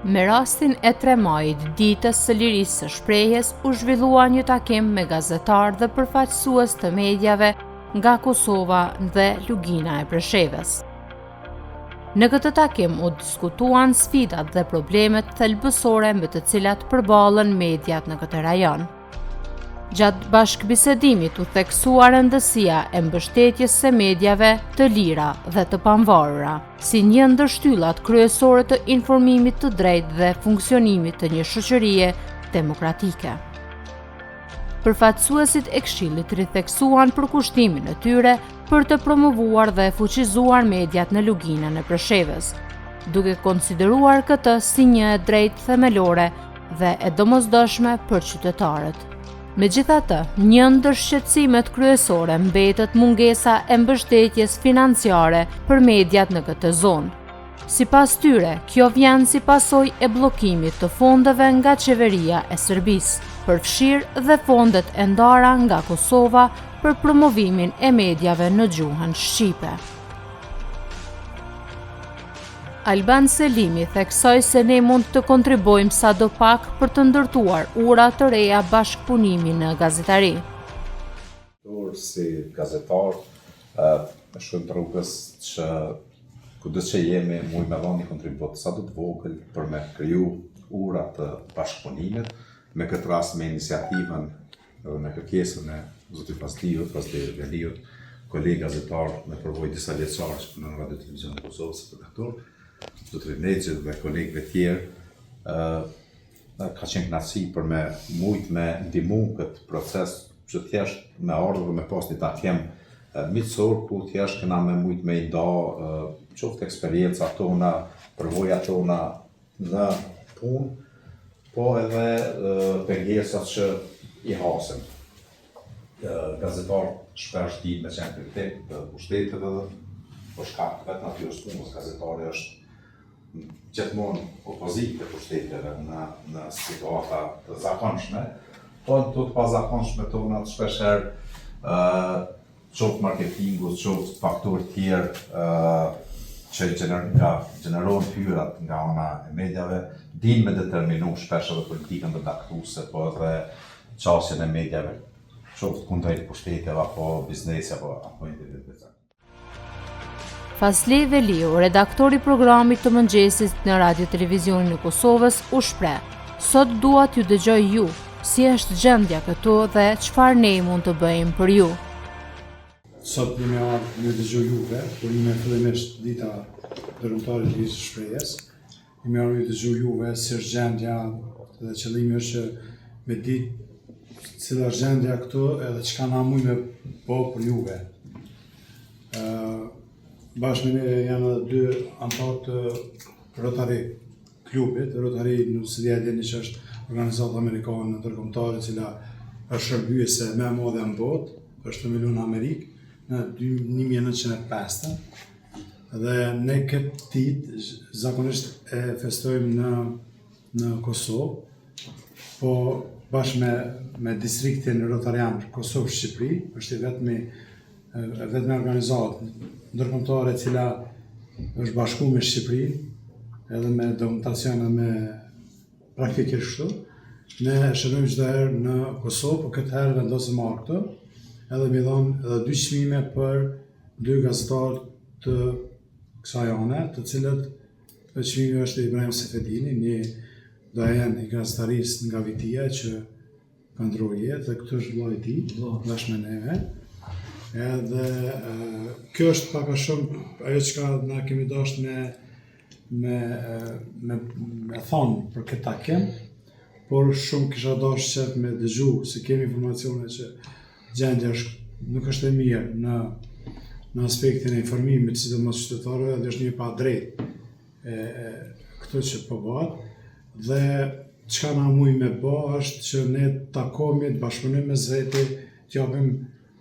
Me rastin e 3 majit, ditës së lirisë së shprehjes, u zhvillua një takim me gazetarë dhe përfaqësues të mediave nga Kosova dhe Lugina e Preshevës. Në këtë takim u diskutuan sfidat dhe problemet thelbësore me të cilat përballen mediat në këtë rajon. Gjatë bashkëbisedimit u theksua rëndësia e mbështetjes së mediave të lira dhe të pavarura, si një ndër shtyllat kryesore të informimit të drejtë dhe funksionimit të një shoqërie demokratike. Përfaqësuesit e Këshillit ritheksuan përkushtimin e tyre për të promovuar dhe fuqizuar mediat në Luginën e Preshevës, duke konsideruar këtë si një e drejtë themelore dhe e domosdoshme për qytetarët. Megjithatë, një ndër shqetësimet kryesore mbetet mungesa e mbështetjes financiare për mediat në këtë zonë. Sipas tyre, kjo vjen si pasojë e bllokimit të fondeve nga qeveria e Serbisë, përfshirë dhe fondet e ndara nga Kosova për promovimin e mediave në gjuhën shqipe. Alban Selimi theksoi se ne mund të kontribuojmë sadopak për të ndërtuar ura të reja bashkëpunimi në gazetari. Si gazetar, shumë të rrugës që kudo që jemi, mujtë me dhënë një kontribut sa do të vogël për me kriju ura të bashkëpunimit, me këtë rast me iniciativën dhe me kërkesën e zotit Pasliut, Veliut, kolegë gazetar me përvojë disa vjeçare që punojnë në Radio Televizion e Kosovës si redaktor, zotit Nexhit dhe kolegëve tjerë, ka qenë kënaqësi për me mujtë me ndihmu këtë proces që thjesht me ardhur me pas një takim miqësor ku thjesht kena me mujtë me i nda qoftë eksperjenca tona, përvoja tona në punë, po edhe pengesat që i hasim. Gazetar shpesh di me qenë kritik të pushtetit edhe po shkak vetë natyrës punës, gazetari është gjithmonë opozit të pushteteve në situata të zakonshme, po në të pazakonshme tona të shpesher qoftë marketingu, qoftë faktorë tjerë që gjenerohen hyrat nga ana e mediave, din me determinu shpesh edhe politikën redaktuese, po edhe qasjen e mediave, qoftë kundrejt pushteteve apo biznesi apo individëve. Fasli Veliu, redaktori i programit të mëngjesit në Radio Televizionin e Kosovës, u shpreh: "Sot dua t'ju dëgjoj ju, si është gjendja këtu dhe çfarë ne mund të bëjmë për ju." Sot jemi ardhur me dëgjoj juve, por jemi fillimisht dita dërmëtarit të listë shprehjes. Jemi ardhur me dëgjoj juve si është gjendja dhe qëllimi është me ditë cila është gjendja këtu edhe çka na mund me po për juve. Bashkë me ne janë edhe dy anëtar të Rotary klubit. Rotary nëse dia dini që është organizatë amerikane ndërkombëtare e cila është shërbyese më e madhe në botë, është themeluar në Amerikë në 1905 dhe ne këtë ditë zakonisht e festojmë në Kosovë, po bashkë me distriktin Rotarian Kosovë-Shqipëri, është vetëm organizatë ndërkombëtare e cila është bashkuar me Shqipërinë edhe me dokumentacion dhe me praktikisht kështu. Ne shërojmë çdo herë në Kosovë, po këtë herë vendosëm marrë këtu, edhe mi dhonë edhe 2 çmime për 2 gazetarë të kësaj ane, të cilët çmimi është Ibrahim Sefedini, një dojen i gazetarisë nga Vitia që ka ndruar jetë, dhe këtu është vllai i tij, bashkë me neve. Edhe kjo është pak a shumë ajo çka na kemi dashur me thonë për këtë takim, por shumë kisha dashur që me dëgju se kemi informacione që gjendja nuk është e mirë në aspektin e informimit, sidomos qytetarëve, dhe është një pa drejtë këto që po bëhet. Dhe çka na mund me bë është që ne takohemi, të bashkëpunojmë me zeti, të japim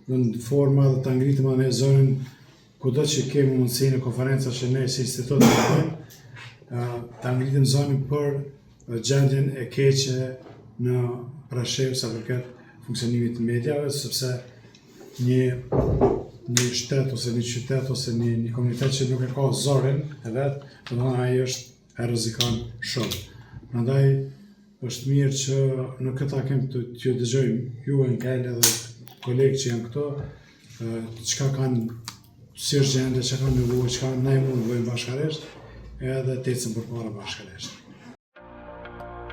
në forma dhe të ngritim edhe në zonën kudo që kemi mundësi në konferenca që ne si institut të ngritim zonën për gjendjen e keqe në Preshevë sa përket funksionimit të mediave, sepse një shtet ose një qytet ose një komunitet që nuk e ka zorin e vetë, do të thonë ai është e rrezikan shumë. Prandaj është mirë që në këtë takim të ju dëgjojmë ju në Kel edhe kolegë që janë këto, çka kanë si është gjende, që kanë nevojë, çka ne mund të bëjmë bashkërisht, edhe të ecim përpara bashkërisht.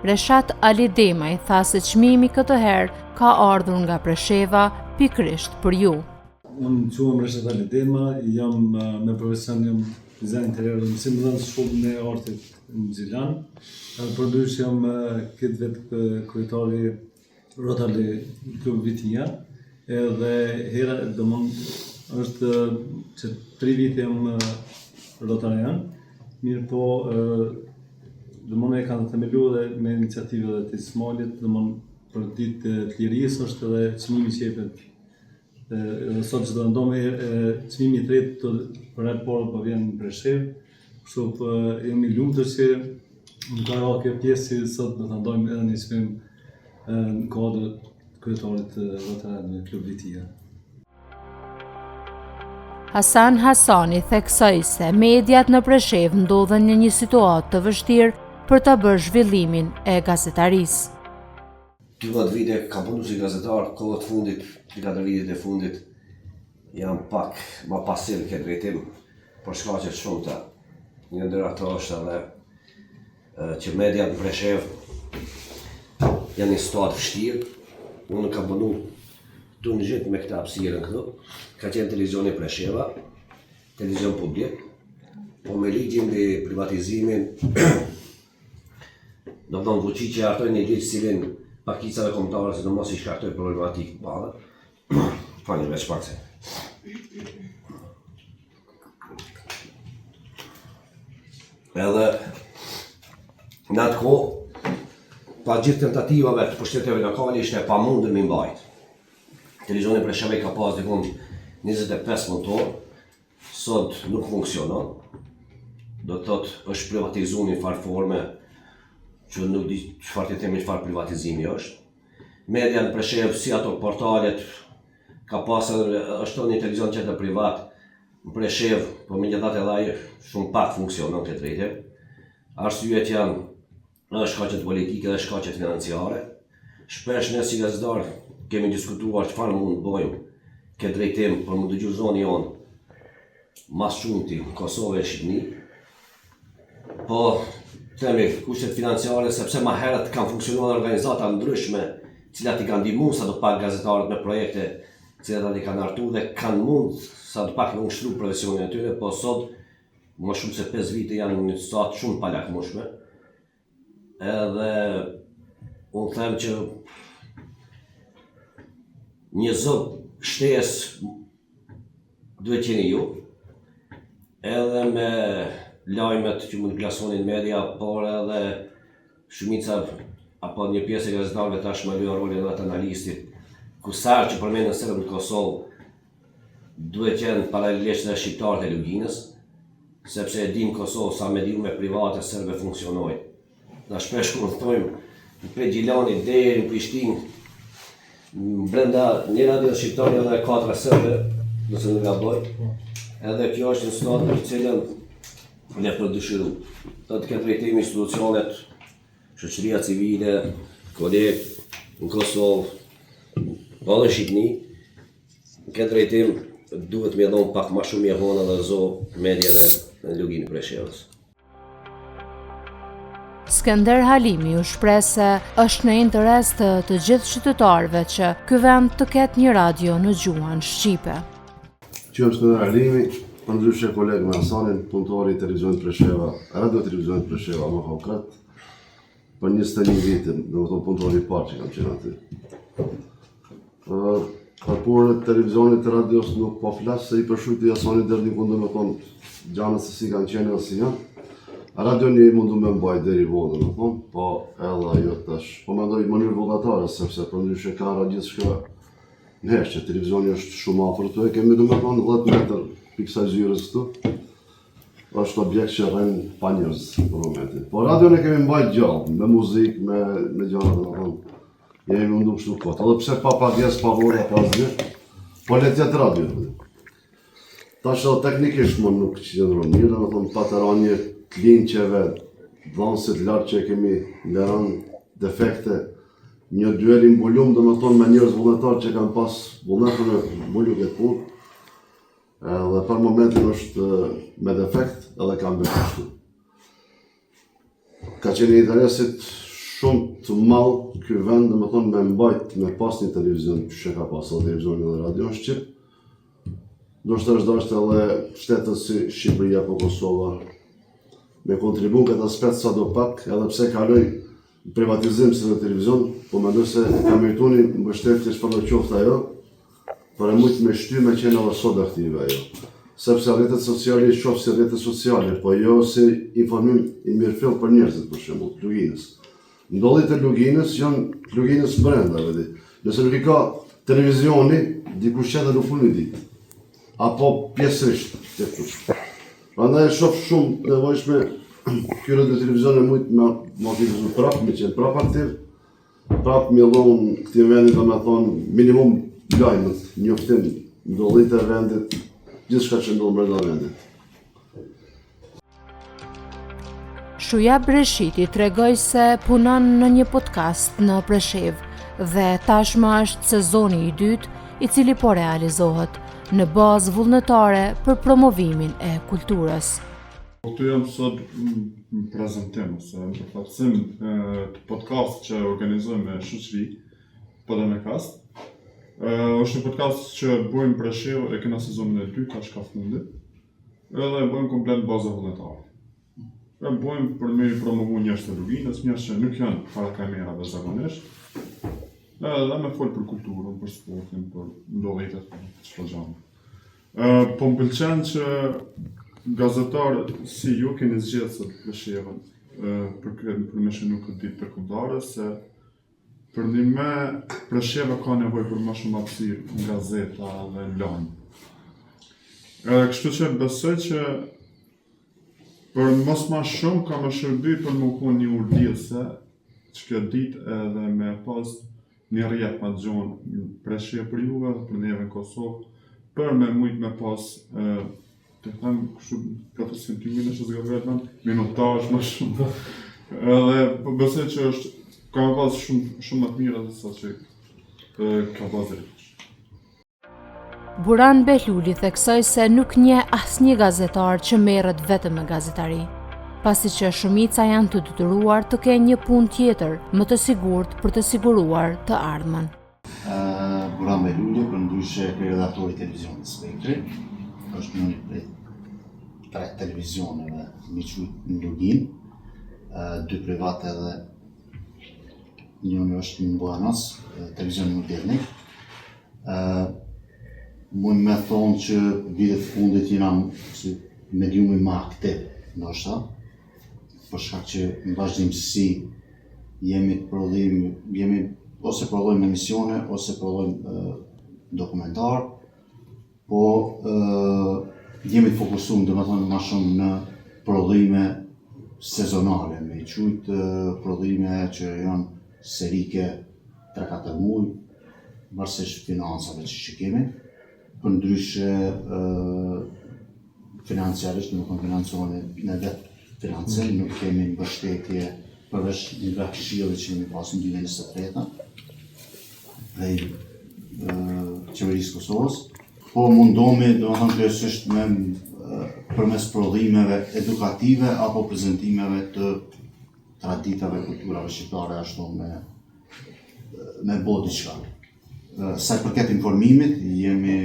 Reshat Ali Demaj tha se çmimi këtë herë ka ardhur nga Presheva pikërisht për ju. Unë quhem Reshat Ali Dema, jam me profesion jam dizajn interior dhe mësim dhe në shkollën e artit në Gjilan. Përndrysh jam këtë vetë kryetari Rotary Klub Vitinja, edhe hera domon është që 3 vite jam rotarian, mirë po domon e kanë themeluar dhe me iniciativë dhe të Ismailit, domon për ditë të lirisë është edhe çmimi që jepet. Sot që do ndome çmimi i tretë për herë parë po vjen në Preshev, kështu jemi lumtur që në ka ra kjo pjesë sot do të ndojmë edhe një çmim në kuadër kryetarit rotarian në Klub Vitia. Hasan Hasani theksoi se mediat në Preshev ndodhen në një situatë të vështirë për ta bërë zhvillimin e gazetarisë. 12 vite kam punu si gazetar, kohët fundit, 4 vitet e fundit, jam pak ma pasil këtë drejtim, për shkaqet shumëta. Një ndër ato është edhe që media në Preshev janë një situatë vështirë. Unë kam punu tu në gjithë me këta hapësirën këtu, ka qenë televizioni Presheva, televizion publik, po me ligjin dhe privatizimin, do të thonë fuqi që hartoj një ligjë cilin pakicave kombëtare, sidomos i shkaktoi problematikë të madhe. Falni veç pak se. Edhe në atë kohë, pa gjithë tentativave të pushteteve lokale ishte e pamundur me mbajt. Televizioni Presheva ka pas diku 25 motor, sot nuk funksionon. Do të thotë është privatizuar në farë forme që nuk di çfarë të themi çfarë privatizimi është. Media në Preshev, si ato portalet, ka pasur është një televizion tjetër privat në Preshev, po megjithatë edhe shumë pak funksionon këtë drejtë. Arsyet janë edhe shkaqet politike dhe shkaqet financiare. Shpesh ne si gazetar kemi diskutuar çfarë mund të bëjmë këtë drejtim për më dëgju zoni jonë mas shumti Kosovë e Shqipni. Po themi kushtet financiare, sepse ma herët kanë funksionuar organizata ndryshme, cilat i kanë ndihmuar sa do pak gazetarët me projekte, cilat i kanë artu dhe kanë mund sa do pak në ushtru profesionin e tyre, po sot më shumë se 5 vite janë në një situatë shumë palakmueshme. Edhe unë them që një zog shtesë duhet qeni ju, edhe me lajmet që mund të glasonin media, por edhe shumica apo një pjesë e gazetarëve tashmë luajnë rolin e atë analistit. Kusar që përmendën serbët në Kosovë duhet qenë paralelisht dhe shqiptarët e Luginës, sepse e dim Kosovë sa mediume private serbe funksionojnë. Na shpesh kur thojmë prej Gjilanit deri në Prishtinë, brenda një radio shqiptare edhe 4 serbe, nëse nuk gaboj. Edhe kjo është një situatë në cilën ne për dëshiru. Do të ketë drejtim institucionet, shoqëria civile, kolegë në Kosovë, po dhe Shqipni, në këtë drejtim duhet me dhonë pak ma shumë e hona dhe zo medjeve në Luginë Preshevës. Skënder Halimi u shpreh se është në interes të gjithë qytetarëve që ky vend të ketë një radio në gjuhën shqipe. Qëmë Skënder Halimi, përndryshe kolegë me Hasanin, punëtori i televizionit Presheva, radio televizionit Presheva, më konkret, për 21 vitin, dhe më thonë punëtori i parë që kam qenë aty. Për punën e televizionit të radios nuk po flasë, se i përshujti Hasanit deri një kundu me thonë gjanët se si kanë qenë dhe si janë. Radio një mundu me mbaj deri vodë, me thonë, po edhe ajo tash. Po mendoj mënyrë vullnetare, sepse përndryshe ka gjithë shka nesh, që televizioni është shumë afër këtu, e kemi du me thonë 10 metër piksa zyrës këtu, është objekt që rrenë pa njerëz për momentin. Po radio ne kemi mbajt gjallë, me muzikë, me gjallë, dhe thonë, jemi mundu kështu kotë. Edhe pse pa pagjes, pa vore, pa zgjë, po le tjetë radio. Tash edhe teknikisht më nuk qëndron mirë, dhe thonë pa të ra një klinqeve dhënësit lartë që kemi lëran defekte, një duel i mbulum, do më thonë me njerëz vullnetar që kanë pas vullnetur në mbulu këtë punë, dhe për momentin është me defekt edhe kanë bërë. Ka qenë interesit shumë të madh ky vend, do më thonë me mbajt me pas një televizion që ka pas edhe televizion dhe radio në Shqip. Ndoshta është dashur edhe shtetët si Shqipëria apo Kosova me kontribu këtë aspekt sa do pak, edhe pse kaloi privatizim si në televizion, po mendoj se ka merituar një mbështetje çfarë do qoftë ajo, për e mujt me shty me qenë edhe sot aktive ajo. Sepse rrjetet sociale i shoh si rrjete sociale, po jo si informim i mirëfill për njerëzit, për shembull, Luginës. Ndodhjet e Luginës janë Luginës brenda, vedi. Nëse nuk i ka televizioni, dikush tjetër nuk mund i di. Apo pjesërisht, prandaj shoh shumë nevojshme ky radio televizion e mujt me motivizmu prapë, me qenë prapë aktiv, prapë mjellon këtij vendi, domethënë minimum lajmet, njoftim, ndodhjet e vendit, gjithçka që ndodh brenda vendit. Shuja Breshiti tregoi se punon në një podcast në Preshev dhe tashmë është sezoni i dytë i cili po realizohet në bazë vullnetare për promovimin e kulturës. Këtu jam sot në prezentim ose në përfaqësim të podcast që organizojmë me shoqëri Podemekast. Është një podcast që bëjmë Preshev, e kena sezonin e dytë, tash ka fundi, edhe e bëjmë komplet bazë vullnetare. E bëjmë për me promovu njerëz të Luginës, njerëz që nuk janë para kamerave zakonisht, edhe me fol për kulturën, për sportin, për ndodhjetet, për çfarë gjë. Po më pëlqen që gazetarë si ju keni zgjedhur sot Preshevën për me shënu këtë ditë të kombëtare, se për një me Presheva ka nevojë për më shumë hapësirë në gazeta dhe në lajm. Kështu që besoj që për mos ma shumë ka më shërby për më konë një urdhjese që këtë ditë edhe me pas një rjet ma gjonë në Preshev për juve dhe për neve në Kosovë, për me mujt me pas të them kështu 400 minuta që zgabetëm, minutash më shumë. Edhe besoj që është ka më pas shumë më të mira dhe sa që ka pas e Buran Behluli theksoi se nuk njeh asnjë gazetar që merret vetëm me gazetari, pasi që shumica janë të detyruar të kenë një punë tjetër më të sigurt për të siguruar të ardhmen. Buran Behluli, përndryshe redaktori i televizionit Spektri, është një prej 3 televizioneve miqut në Lugin, 2 private dhe njëri është në Buenos, televizioni Modernik. Mund me thonë që vitet fundit jena si mediumi më aktiv, ndoshta, për shkak që në vazhdimsi jemi të prodhojmë ose prodhojmë emisione ose prodhojmë dokumentar, po jemi të fokusuar domethënë më shumë në prodhime sezonale, me qujt prodhime që janë serike 3-4 muaj, varësisht financave që kemi. Përndryshe financiarisht, nuk kanë financuar në vetë financim, nuk kemi mbështetje përveç nga këshillit që kemi pasur në 2023 dhe qeverisë Kosovës, po mundohemi domethënë kryesisht me përmes prodhimeve edukative apo prezantimeve të traditave, kulturave shqiptare, ashtu me bë diçka. Sa i përket informimit, jemi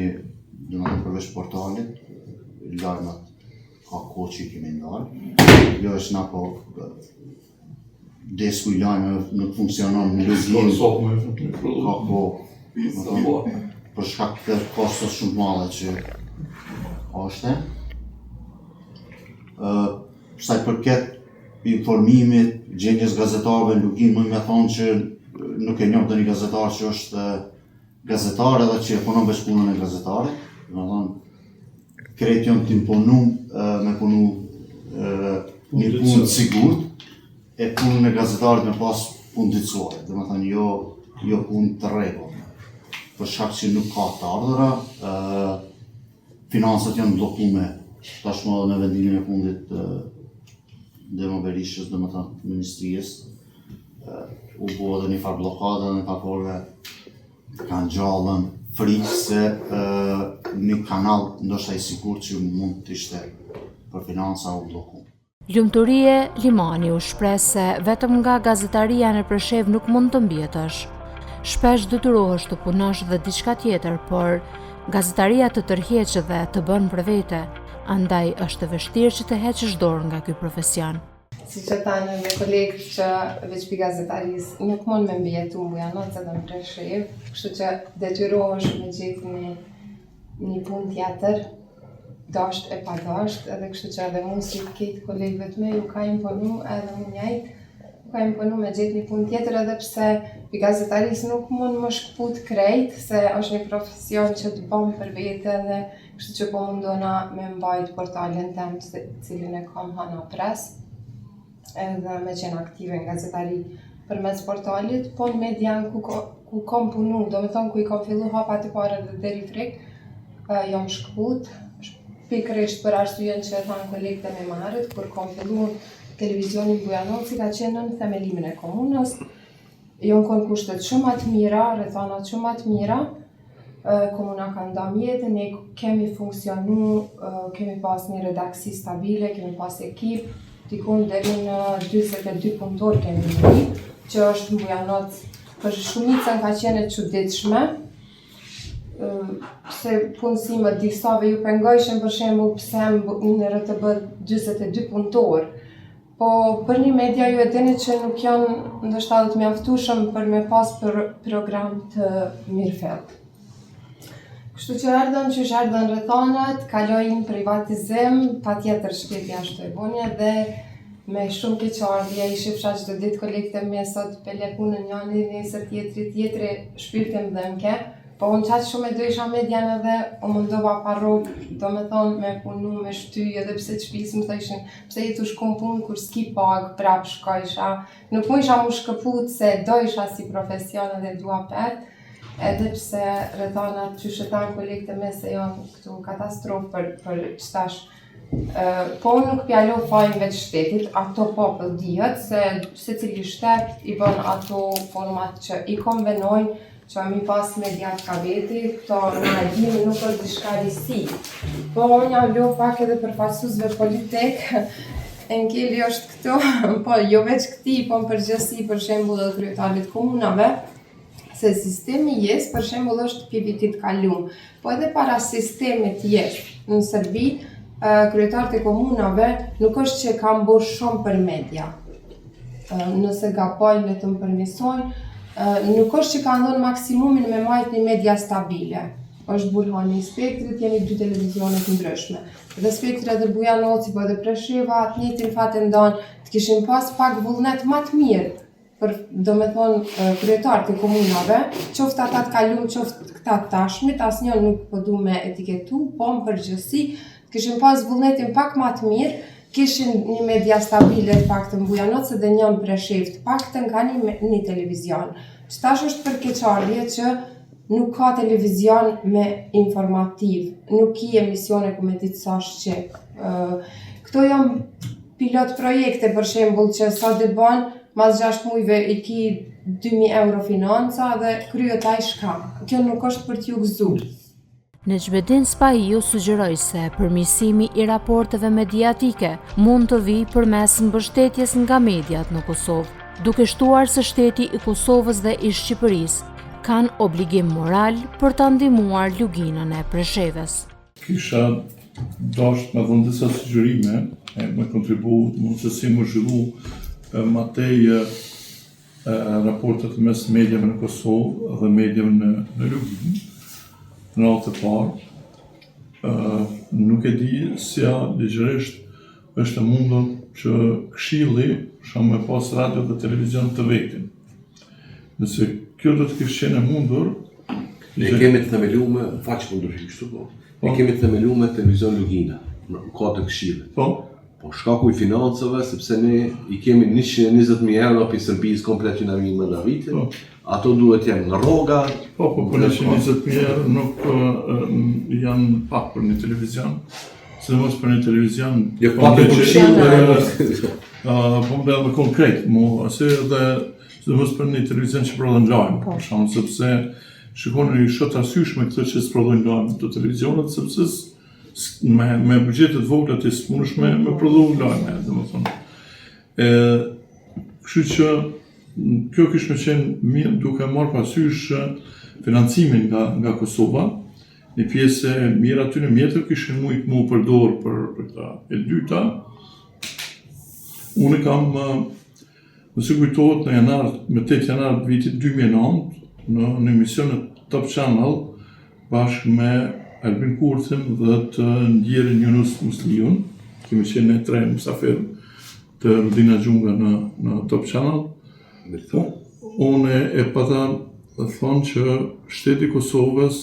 domethënë përveç portalit, lajmat ka kohë që i kemi ndarë. Jo është na po desku i lajmeve nuk funksionon në Lugin. Ka kohë për shkak të kostos shumë madhe që është. Sa i përket informimit, gjendjes gazetarëve në Lugin, më me thonë që nuk e njoh doni gazetar që është gazetar edhe që e punon veç punën e gazetarit, domethënë krejt janë të imponum me punu një punë të sigurt, e punën e gazetarit me pas punë ditësore, domethënë jo punë të rregull. Për shkak që nuk ka të ardhura, financat janë bllokuar tashmë në vendimin e fundit dhe më Berishës, dhe më thënë ministrijës, u bo edhe një farë blokade dhe një farë forve kanë gjallën frikë se një kanal ndoshta i sigur që mund të ishte për financa u bloku. Lumturie Limani u shpreh se vetëm nga gazetaria në Preshev nuk mund të mbjetësh. Shpesh detyrohesh të punosh dhe diçka tjetër, por gazetaria të tërheqë dhe të bën për vete, andaj është e vështirë që të heqësh dorë nga ky profesion. Si që tani me kolegët që veç për gazetarisë nuk mund me mbjetu në Bujanot edhe në Preshev, kështu që detyrohesh me gjetë një punë tjetër, dasht e pa dasht, edhe kështu që edhe mund si këtë kolegëve të me ju ka imponu edhe më njajtë, ka imponu me gjetë një punë tjetër edhe pse për gazetarisë nuk mund më shkput krejt, se është një profesion që të bom për vete dhe kështu që po mundona me mbajt portalin tem cilin e kam Hana Press, edhe me qenë aktive në gazetari përmes portalit, po në median ku kam punu, do me thonë ku i kam fillu hapat e pare dhe deri frik, jam shkput, pikërisht për arsyeën që thanë kolegët e me marrit, kur kam fillu televizionin Bujanot, si ka qenë në themelimin e komunës, jon konë kushtet shumë atë mira, rrethanat shumë atë mira, komuna ka nda mjetë, ne kemi funksionu, kemi pas një redaksi stabile, kemi pas ekip, dikun deri në 42 punëtor kemi një, që është në Bujanot për shumicën ka qenë e çuditshme, se punësimet disave ju pengojshin për shembull pse në RTB 42 punëtor, po për një media ju e dini që nuk janë ndoshta të mjaftueshëm për me pas program të mirëfillt. Kështu që ardhën rrethanat, kalojnë privatizim, patjetër shpejt jashtë e bonje dhe me shumë keqardhje i shifsha çdo ditë kolegët e mi sot pele punën njëri, nesër tjetri shpirtin dhënke, po unë qatë shumë e dojsha median edhe o mundova pa rrugë, do me thonë me punu, me shty, edhe pse të shpisë më thëshin, pse jetu shkon punë kur s'ki pagë, prap shkojsha, nuk mu isha mu shkëput se dojsha si profesion edhe dua pet, edhe pse rrethanat që shëtan kolegët e me se janë këtu katastrofë për qëtash. Po unë nuk pjallo fajnë veç shtetit, ato popull dihet se cili shtet i bën ato format që i konvenojnë që mi pas mediat ka veti, këto në edhimi nuk është dishka risi. Po unë jam lo pak edhe për fasuzve politik, Enkeli është këto, po jo veç këti, po në përgjësi për shembull edhe kryetarit komunave, se sistemi jes për shembull është për vitit kalum, po edhe para sistemit jes në Serbi, kryetarët e komunave nuk është që kam bo shumë për media. Nëse gabojnë le të më përmisojnë, nuk është që ka ndonë maksimumin me majtë një media stabile. është Burhani i Spektrit, jemi 2 televizionet ndryshme. Dhe Spektri edhe Bujanoci, po edhe Presheva, atë njëjtin fat e ndonë të kishin pas pak vullnet më të mirë për, do me thonë, kryetarët e komunave, qoftë ata të kalum, qoftë këta të tashmit, asnjë nuk po du me etiketu, po në përgjithësi, të kishin pas vullnetin pak më të mirë, kishin një media stabile të paktën Bujanoc dhe një në Preshev të paktën ka një televizion. Qëtash është për keqardhje që nuk ka televizion me informativ, nuk i emisione ku me ditë sa shqip. Këto janë pilot projekte për shembull që sa dhe banë, mas 6 mujve i ki 2.000 euro financa dhe kryet ai shka. Kjo nuk është për t'ju gëzu. Necmettin Spahiu sugjeroi se përmirësimi i raporteve mediatike mund të vijë përmes mbështetjes nga mediat në Kosovë, duke shtuar se shteti i Kosovës dhe i Shqipërisë kanë obligim moral për ta ndihmuar luginën e Preshevës. Kisha dashur me dhënë disa sugjerime, me kontribu, mund se si më zhvillu matej raportet mes mediave në Kosovë dhe mediave në luginë. Në atë të parë, nuk e di si ligjërisht është e mundur që Këshilli me pas radio dhe televizion të vetin. Nëse kjo do të kishte qenë e mundur, ne kemi të themeluar, faqe po ndryshim kështu po. Ne kemi të themeluar televizion Lugina, në kohë të Këshillit. Po shkaku i financave, sepse ne i kemi 120.000 euro për Serbisë komplet që na vinë më në vitin. Ato duhet jenë në rroga. Po 120.000 euro nuk janë pak për një televizion, sidomos për një televizion. Jo pak për Këshillin. po më dhe konkret, ase edhe sidomos për një televizion që prodhon lajm, për shkak sepse shikoni shumë të arsyeshme këtë që prodhojnë lajm të televizionit, sepse me buxhete të vogla ti s'mundesh me prodhu lajme, domethënë. Kështu që kjo kishte qenë mirë duke marrë parasysh financimin nga Kosova, një pjesë e mirë aty në mjetër kishin mujt mu përdor për këta. E dyta, unë kam, nëse kujtohet me 8 janar të vitit 2009, në emision në Top Channel, bashkë me Albin Kurthin dhe të ndjerin Yunus Musliun, kemi qenë ne 3 mysafir të Rudina Gjunga në Top Channel. Unë e pata thonë që shteti Kosovës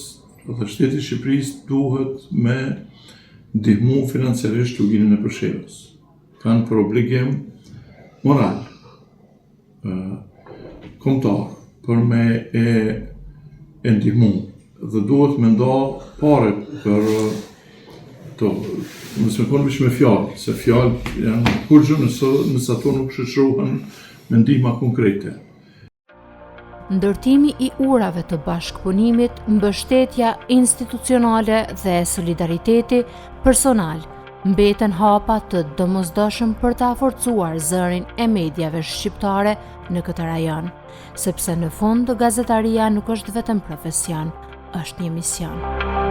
dhe shteti Shqipërisë duhet me ndihmu financiarisht luginën e Preshevës. Kanë për obligim moral, kombëtar, për me e ndihmu dhe duhet me nda pare për to, nëse me konë me fjallë, se fjallë janë kurgjë nëse ato nuk shoqërohen me ndihma konkrete. Ndërtimi i urave të bashkëpunimit, mbështetja institucionale dhe solidariteti personal mbeten hapa të domosdoshëm për ta forcuar zërin e mediave shqiptare në këtë rajon, sepse në fund gazetaria nuk është vetëm profesion, është një mision.